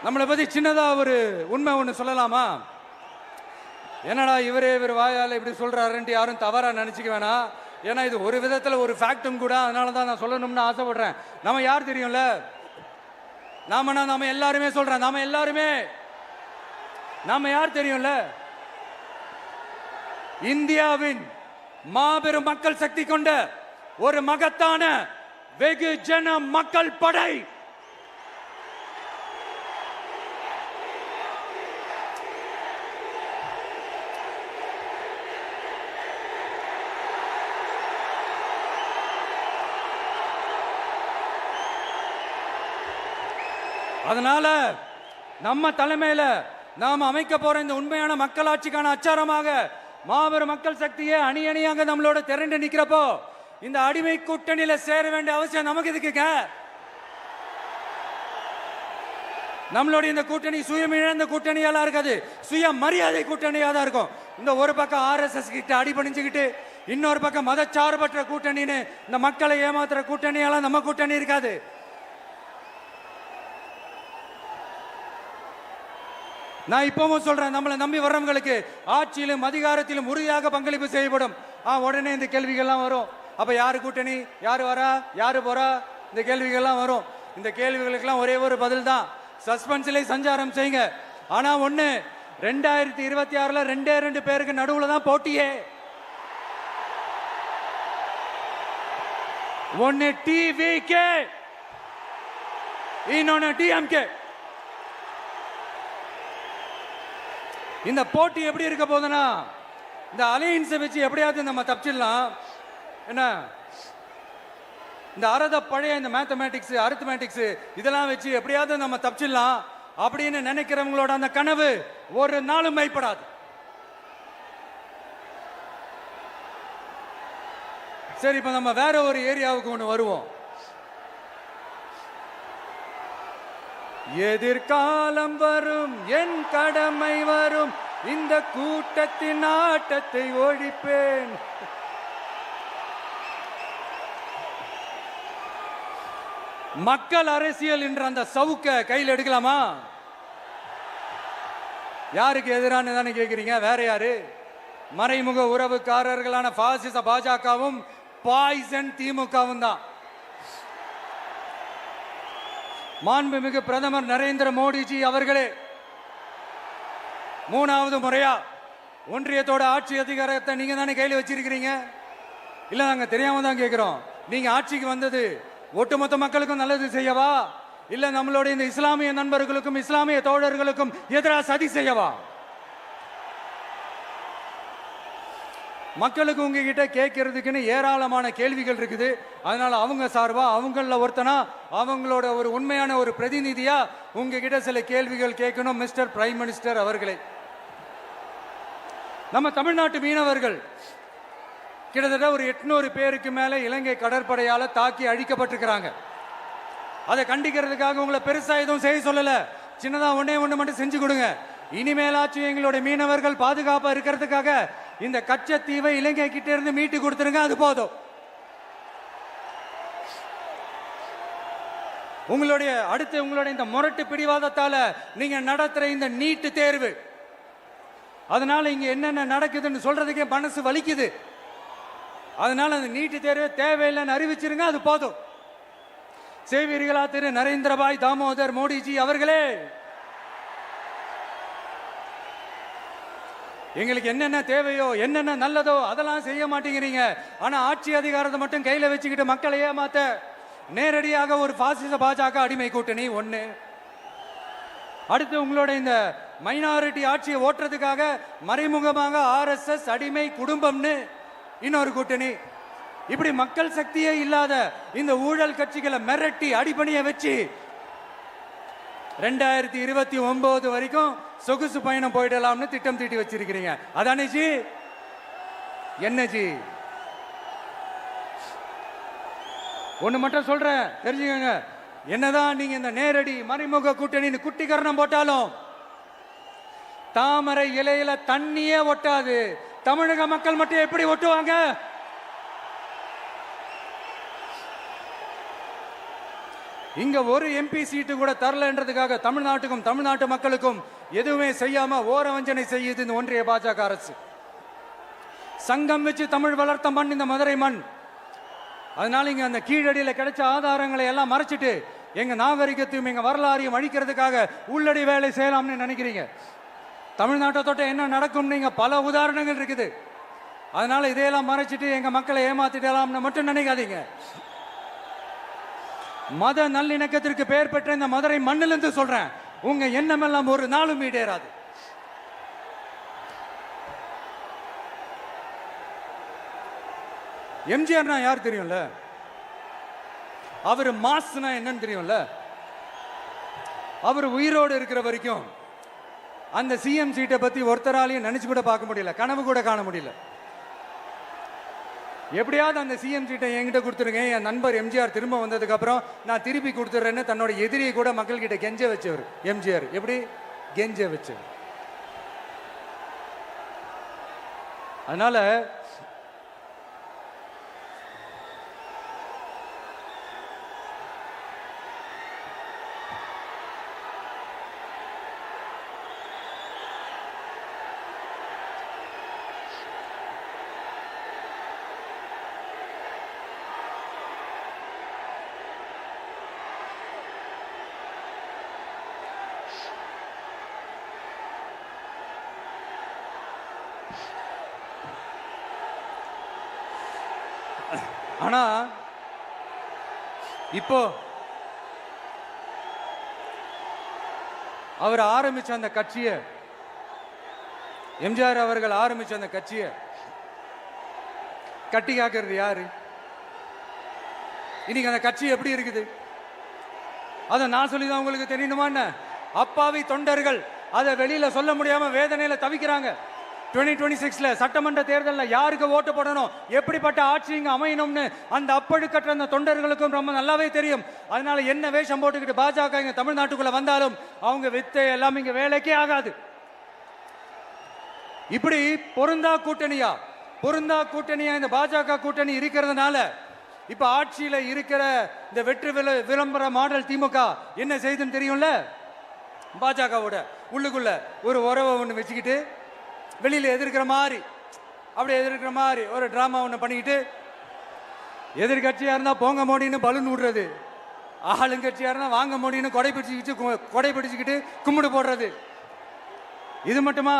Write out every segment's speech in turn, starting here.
நம்மளை பத்தி சின்னதா ஒரு உண்மை ஒண்ணு சொல்லலாமா? என்னடா இவர் வாயால இப்படி சொல்றாருன்ட்டு யாரும் தவறா நினைச்சுக்க வேணாம். ஏன்னா இது ஒரு விதத்துல ஒரு ஃபேக்டும் கூட. அதனாலதான் நான் சொல்லணும்னு ஆசைப்படுறேன். நம்ம யார் தெரியும்ல? நாம எல்லாருமே சொல்றேன். நாம யார் தெரியும்ல? இந்தியாவின் மாபெரும் மக்கள் சக்தி கொண்ட ஒரு மகத்தான வெகுஜன மக்கள் படை. அதனால நம்ம தலைமையில நாம் அமைக்க போற இந்த உண்மையான மக்களாட்சிக்கான அச்சாரமாக மாபெரும் மக்கள் சக்தியை அணி அணியாக நம்மளோட திரண்டு நிக்கிறப்போ இந்த அடிமை கூட்டணியில சேர வேண்டிய அவசியம் நமக்கு இருக்குங்க. நம்மளுடைய இந்த கூட்டணி சுயமிழந்த கூட்டணியெல்லாம் இருக்காது, சுய மரியாதை கூட்டணியா தான் இருக்கும். இந்த ஒரு பக்கம் RSS கிட்ட அடிபணிஞ்சுக்கிட்டு, இன்னொரு பக்கம் மதச்சார்பற்ற கூட்டணின்னு இந்த மக்களை ஏமாத்துற கூட்டணியெல்லாம் நம்ம கூட்டணி இருக்காது. நான் இப்பவும் சொல்றேன், நம்மளை நம்பி வர்றவங்களுக்கு ஆட்சியிலும் அதிகாரத்திலும் உறுதியாக பங்களிப்பு செய்யப்படும். உடனே இந்த கேள்விகள்லாம் வரும். அப்ப யாரு கூட்டணி, யாரு வரா, யாரு போறா, இந்த கேள்விகள்லாம் வரும். இந்த கேள்விகளுக்கெல்லாம் ஒரே ஒரு பதில் தான், சஸ்பென்ஸ்ல சஞ்சாரம் செய்யுங்க. ஆனா ஒண்ணு, 2026ல 2 பேருக்கு நடுவுல தான் போட்டியே. ஒன்னு TVK, இன்னொன்னு DMK. இந்த போட்டி எப்படி இருக்க போதுன்னா, இந்த அலையன்ஸை வச்சு எப்படியாவது நம்ம தப்பிச்சிடலாம். என்ன இந்த பழைய இந்த மேத்தமேட்டிக்ஸ், அரித்மேட்டிக்ஸ் இதெல்லாம் வச்சு எப்படியாவது நம்ம தப்பிச்சிடலாம் அப்படின்னு நினைக்கிறவங்களோட அந்த கனவு ஒரு நாளும் மைப்படாது. சரி, இப்ப நம்ம வேற ஒரு ஏரியாவுக்கு ஒன்று வருவோம். எதிர்காலம் வரும், என் கடமை வரும், இந்த கூட்டத்தின் ஆட்டத்தை ஒழிப்பேன். மக்கள் அரசியல் என்ற அந்த சவுக்க கையில் எடுக்கலாமா? யாருக்கு எதிரான தானே கேட்கிறீங்க? வேற யாரு? மறைமுக உறவுக்காரர்களான பாசிச பாஜகவும் பாய்சன் திமுகவும் தான். மாண்புமிகு பிரதமர் நரேந்திர மோடிஜி அவர்களே 3வது முறையா ஒன்றியத்தோட ஆட்சி அதிகாரத்தை நீங்க தானே கையில் வச்சிருக்கிறீங்க. இல்ல, நாங்க தெரியாம தான் கேட்கிறோம். நீங்க ஆட்சிக்கு வந்தது ஒட்டுமொத்த மக்களுக்கும் நல்லது செய்யவா, இல்ல நம்மளுடைய இந்த இஸ்லாமிய நண்பர்களுக்கும் இஸ்லாமிய தோழர்களுக்கும் எதிராக சதி செய்யவா? மக்களுக்கு உங்ககிட்ட கேட்கறதுக்குன்னு ஏராளமான கேள்விகள் இருக்குது. அதனால அவங்க சார்பா, அவங்கள ஒருத்தனா, அவங்களோட ஒரு உண்மையான ஒரு பிரதிநிதியா உங்ககிட்ட சில கேள்விகள் கேட்கணும். மிஸ்டர் பிரைம் மினிஸ்டர் அவர்களே, நம்ம தமிழ்நாட்டு மீனவர்கள் கிட்டத்தட்ட ஒரு 800 பேருக்கு மேல இலங்கை கடற்படையால தாக்கி அழிக்கப்பட்டிருக்கிறாங்க. அதை கண்டிக்கிறதுக்காக உங்களை பெருசா எதுவும் செய்ய சொல்லல, சின்னதா ஒண்ணே ஒண்ணு மட்டும் செஞ்சு கொடுங்க. இனிமேலாச்சும் எங்களுடைய மீனவர்கள் பாதுகாப்பா இருக்கிறதுக்காக இந்த கச்சத்தீவை இலங்கை கிட்ட இருந்து மீட்டு கொடுத்துருங்க, அது போதும். உங்களுடைய இந்த முரட்டு பிடிவாதத்தால நீங்க நடத்துற இந்த நீட்டு தேர்வு, அதனால இங்க என்னென்ன நடக்குதுன்னு சொல்றதுக்கே மனசு வலிக்குது. அதனால அந்த நீட்டு தேர்வு தேவையில்லைன்னு அறிவிச்சிருங்க, அது போதும். செய்வீர்களா திரு நரேந்திரபாய் தாமோதர் மோடிஜி அவர்களே? எங்களுக்கு என்னென்ன தேவையோ, என்னென்ன நல்லதோ அதெல்லாம் செய்ய மாட்டேங்கிறீங்க. ஆனா ஆட்சி அதிகாரத்தை மட்டும் கையில வச்சுக்கிட்டு மக்களை ஏமாத்த நேரடியாக ஒரு பாசிச பாஜக அடிமை கூட்டணி ஒண்ணு. அடுத்து உங்களோட இந்த மைனாரிட்டி ஆட்சியை ஓட்டுறதுக்காக மறைமுகமாக RSS அடிமை குடும்பம்னு இன்னொரு கூட்டணி. இப்படி மக்கள் சக்தியே இல்லாத இந்த ஊழல் கட்சிகளை மிரட்டி அடிபணிய வச்சு 2029 வரைக்கும் சொகுசு பயணம் போயிடலாம்னு திட்டம் தீட்டி வச்சிருக்கிறீங்க. அதானே ஜி? என்ன ஜி? ஒண்ணு மட்டும் சொல்றேன், தெரிஞ்சுக்கங்க. என்னதான் நீங்க இந்த நேரடி மறைமுக கூட்டணி குட்டிகரணம் போட்டாலும் தாமரை இலையில தண்ணியே ஒட்டாது. தமிழக மக்கள் மட்டும் எப்படி ஒட்டுவாங்க? இங்க ஒரு எம்பி சீட்டு கூட தரலன்றதுக்காக தமிழ்நாட்டுக்கும் தமிழ்நாட்டு மக்களுக்கும் எதுவுமே செய்யாம ஓரவஞ்சனை செய்யுது இந்த ஒன்றிய பாஜக அரசு. சங்கம் வச்சு தமிழ் வளர்த்த மண் இந்த மதுரை மண். அதனால இங்க அந்த கீழடியில கிடைச்ச ஆதாரங்களை எல்லாம் மறைச்சிட்டு எங்க நாகரிகத்தையும் எங்க வரலாறையும் அழிக்கிறதுக்காக உள்ளடி வேலை செய்யலாம்னு நினைக்கிறீங்க. தமிழ்நாட்டை தொட்ட என்ன நடக்கும் நீங்க பல உதாரணங்கள் இருக்குது. அதனால இதையெல்லாம் மறைச்சிட்டு எங்க மக்களை ஏமாத்திடலாம்னு மட்டும் நினைக்காதீங்க. மத நல்லிணக்கத்திற்கு பெயர் பெற்ற இந்த மதுரை மண்ணிலிருந்து சொல்றேன், உங்க எண்ணம் எல்லாம் ஒரு நாளும் ஈடேறாது. எம்ஜிஆர்னா யார் தெரியும்ல, அவர் மாஸ்னா என்னன்னு தெரியும்ல. அவர் உயிரோடு இருக்கிற வரைக்கும் அந்த சிஎம் சீட்டை பத்தி ஒருத்தராலையும் நினைச்சு கூட பார்க்க முடியல, கனவு கூட காண முடியல. எப்படியாவது அந்த சிஎம் சீட்டை என்கிட்ட கொடுத்துருங்க, என் நண்பர் எம்ஜிஆர் திரும்ப வந்ததுக்கு அப்புறம் நான் திருப்பி கொடுத்துறேன்னு தன்னோட எதிரியை கூட மக்கள் கிட்ட கெஞ்ச வச்சவர் எம்ஜிஆர். எப்படி கெஞ்ச வச்சவர். அதனால ஆனா இப்போ அவர் ஆரம்பிச்ச அந்த கட்சியை, எம்ஜிஆர் அவர்கள் ஆரம்பிச்ச அந்த கட்சியை கட்டி காக்கிறது யாரு? இன்னைக்கு அந்த கட்சி எப்படி இருக்குது அதை நான் சொல்லிதான் உங்களுக்கு தெரியணுமா? அப்பாவி தொண்டர்கள் அதை வெளியில சொல்ல முடியாம வேதனையில தவிக்கிறாங்க. 2026 சட்டமன்ற தேர்தலில் யாருக்கு ஓட்டு போடணும், எப்படிப்பட்ட ஆட்சி இங்க அமையணும்னு அந்த அப்பழுக்கற்ற அந்த தொண்டர்களுக்கும் ரொம்ப நல்லாவே தெரியும். அதனால என்ன வேஷம் போட்டுக்கிட்டு பாஜக இங்க தமிழ்நாட்டுக்குள்ள வந்தாலும் அவங்க வித்தை எல்லாம் இங்க வேலைக்கே ஆகாது. இப்படி பொருந்தா கூட்டணியா இந்த பாஜக கூட்டணி இருக்கிறதுனால இப்ப ஆட்சியில இருக்கிற இந்த வெற்றி விளம்பர மாடல் திமுக என்ன செய்யுதுன்னு தெரியும்ல. பாஜகவோட உள்ளுக்குள்ள ஒரு உறவை ஒன்று வச்சுக்கிட்டு வெளியில எதிர்க்கிற மாதிரி ஒரு டிராமா ஒன்று பண்ணிக்கிட்டு, எதிர்கட்சியா இருந்தா போங்க மோடின்னு பலூன் விடுறது, ஆளுங்கட்சியா இருந்தா வாங்க மோடின்னு கொடை பிடிச்சுக்கிட்டு கும்பிடு போடுறது. இது மட்டுமா?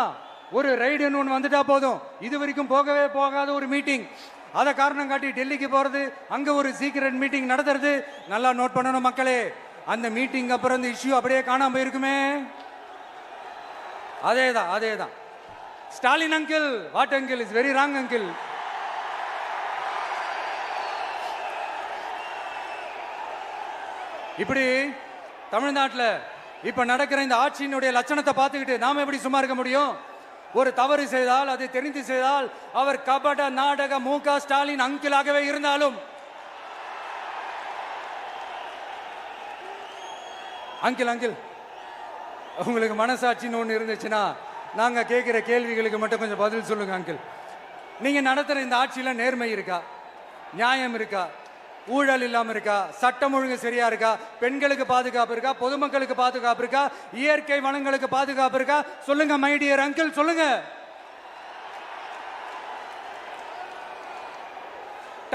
ஒரு ரைடுன்னு ஒன்று வந்துட்டா போதும், இது வரைக்கும் போகவே போகாத ஒரு மீட்டிங், அதை காரணம் காட்டி டெல்லிக்கு போறது, அங்க ஒரு சீக்கிரட் மீட்டிங் நடத்துறது. நல்லா நோட் பண்ணணும் மக்களே, அந்த மீட்டிங் அப்புறம் இந்த இஷ்யூ அப்படியே காணாம போயிருக்குமே. அதேதான் Stalin uncle, what uncle is very wrong uncle. இப்படி தமிழ்நாட்டில் இப்ப நடக்கிற இந்த ஆட்சியினுடைய லட்சணத்தை பார்த்துக்கிட்டு நாம எப்படி சும்மா இருக்க முடியும்? ஒரு தவறு செய்தால், அதை தெரிந்து செய்தால், அவர் கபட நாடக மு.க. ஸ்டாலின் அங்கிளாகவே இருந்தாலும், அங்கிள் உங்களுக்கு மனசாட்சின்னு ஒன்று இருந்துச்சுன்னா நாங்க கேட்கிற கேள்விகளுக்கு மட்டும் கொஞ்சம் பதில் சொல்லுங்க அங்கிள். நீங்க நடத்துற இந்த ஆட்சியில நேர்மை இருக்கா, நியாயம் இருக்கா, ஊழல் இல்லாம இருக்கா, சட்டம் ஒழுங்கு சரியா இருக்கா, பெண்களுக்கு பாதுகாப்பு இருக்கா, பொதுமக்களுக்கு பாதுகாப்பு இருக்கா, இயற்கை வளங்களுக்கு பாதுகாப்பு இருக்கா? சொல்லுங்க மை டியர் அங்கிள், சொல்லுங்க.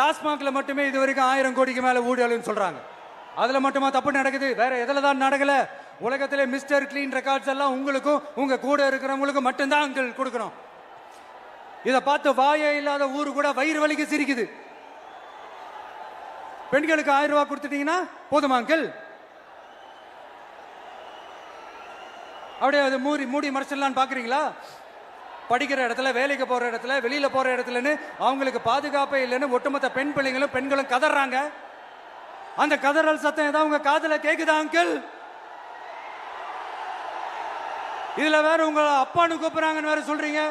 டாஸ்மாக்ல மட்டுமே இது வரைக்கும் 1000 கோடிக்கு மேல ஊழல்னு சொல்றாங்க. அதுல மட்டுமா தப்பு நடக்குது? வேற எதுல தான் நடக்கல? உலகத்திலே மிஸ்டர் கிளீன் ரெக்கார்ட்ஸ் எல்லாம் உங்களுக்கும் உங்க கூட இருக்கிறவங்களுக்கும் மட்டும்தான் அங்கிள் கொடுக்கணும். இதை பார்த்து வாயே இல்லாத ஊரு கூட வயிறு வலிக்கு சிரிக்குது. பெண்களுக்கு 1000 ரூபாய் கொடுத்துட்டீங்கன்னா போதுமா அங்கிள்? அப்படியே அது மூடி மறைச்சிடலான்னு பாக்குறீங்களா? படிக்கிற இடத்துல, வேலைக்கு போற இடத்துல, வெளியில போற இடத்துலன்னு அவங்களுக்கு பாதுகாப்பே இல்லைன்னு ஒட்டுமொத்த பெண்களும் கதறாங்க. அந்த கதறல் சத்தம் ஏதாவது உங்க காதுல கேக்குதா அங்கிள்? இதுல வேற உங்களை அப்பான்னு கூப்பிடுறாங்கன்னு வேற சொல்றீங்க.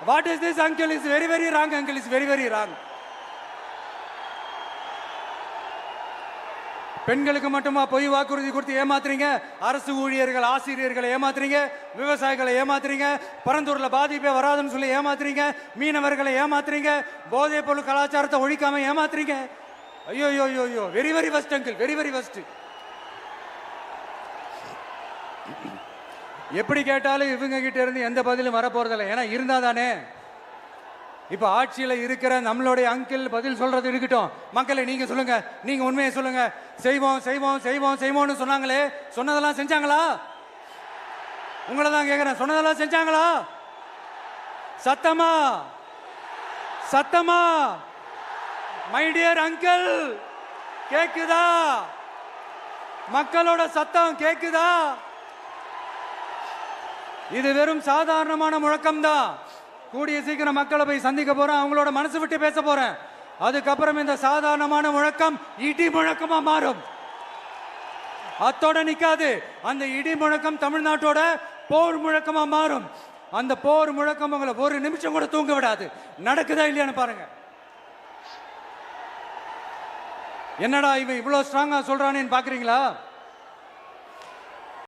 What is this uncle? Is very very wrong uncle, is very very wrong. பெண்களுக்கு மட்டுமா பொய் வாக்குறுதி கொடுத்து ஏமாத்துறீங்க? அரசு ஊழியர்கள், ஆசிரியர்களை ஏமாத்துறீங்க, விவசாயிகளை ஏமாத்துறீங்க, பரந்தூர்ல பாதிப்பே வராதுன்னு சொல்லி ஏமாத்துறீங்க, மீனவர்களை ஏமாத்துறீங்க, போதைப் பொருள் கலாச்சாரத்தை ஒழிக்காம ஏமாத்துறீங்க. ஐயோ very very first uncle, very very first. எப்படி கேட்டாலும் இவங்க கிட்ட இருந்து எந்த பதிலும் வரப்போறதில்லை. ஏன்னா இருந்தா தானே. இப்ப ஆட்சியில இருக்கிற நம்மளுடைய அங்கிள் பதில் சொல்றது இருக்கட்டும். மக்களை நீங்க சொல்லுங்க, நீங்க உண்மையை சொல்லுங்க. செய்வோம் செய்வோம் செய்வோம் செய்வோம்னு சொன்னாங்களே, சொன்னதெல்லாம் செஞ்சாங்களா? உங்களை தான் கேட்கிறேன், சொன்னதெல்லாம் செஞ்சாங்களா? சத்தமா சத்தமா மை டியர் அங்கிள், கேக்குதா? மக்களோட சத்தம் கேக்குதா? இது வெறும் சாதாரணமான முழக்கம் தான். கூடிய சீக்கிரம் மக்களை போய் சந்திக்க போறேன், அவங்களோட மனசு விட்டு பேச போறேன். அதுக்கப்புறம் இந்த சாதாரணமான முழக்கம் இடி முழக்கமா மாறும். அத்தோட நிக்காது, அந்த இடி முழக்கம் தமிழ்நாட்டோட போர் முழக்கமா மாறும். அந்த போர் முழக்கம் உங்களை ஒரு நிமிஷம் கூட தூங்க விடாது. நடக்குதா இல்லையான்னு பாருங்க. என்னடா இவன் இவ்வளவு ஸ்ட்ராங்கா சொல்றானேன்னு பாக்குறீங்களா?